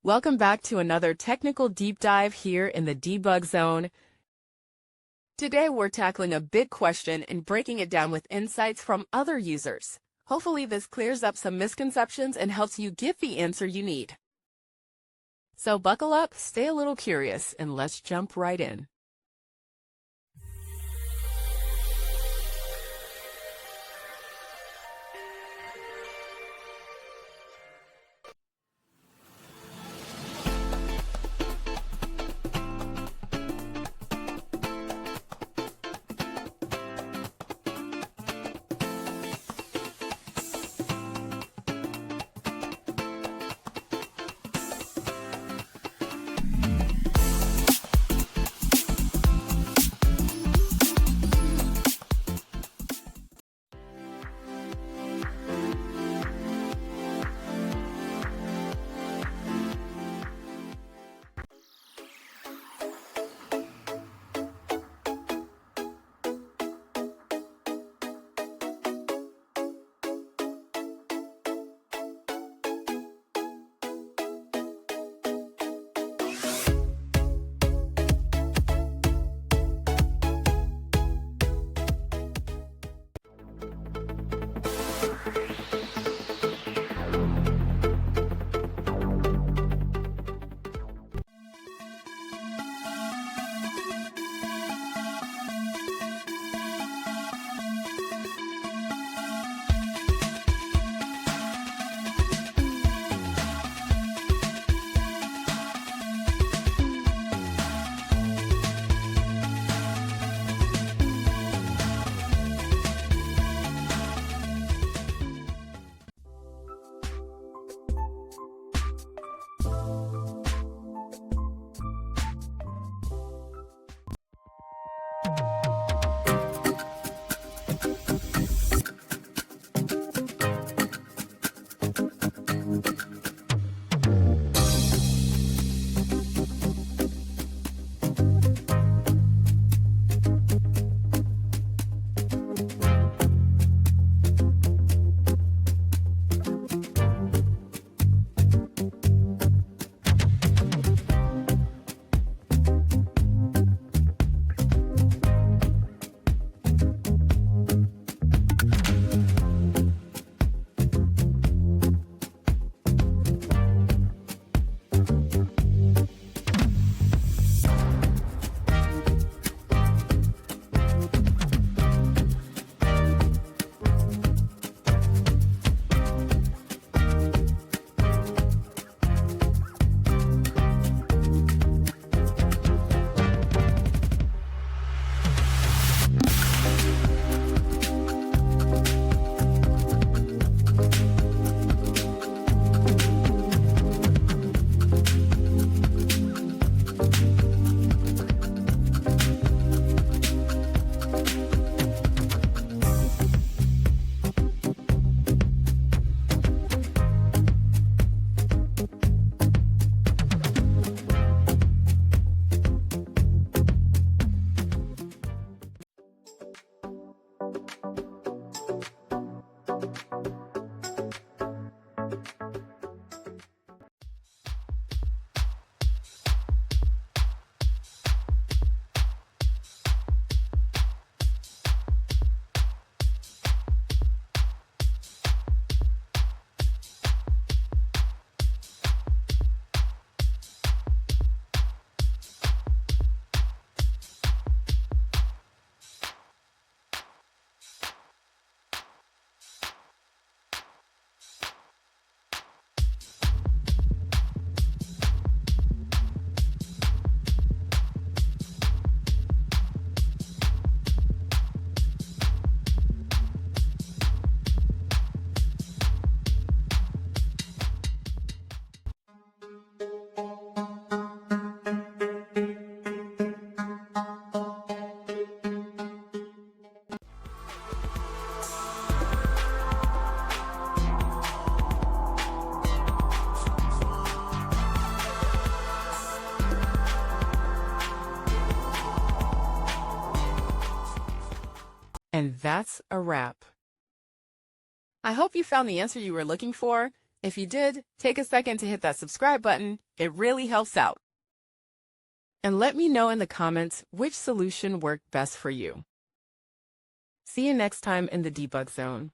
Welcome back to another technical deep dive here in the debug zone. Today we're tackling a big question and breaking it down with insights from other users. Hopefully this clears up some misconceptions and helps you get the answer you need. So buckle up, stay a little curious, and let's jump right in. And that's a wrap. I hope you found the answer you were looking for. If you did, take a second to hit that subscribe button. It really helps out. And let me know in the comments which solution worked best for you. See you next time in the debug zone.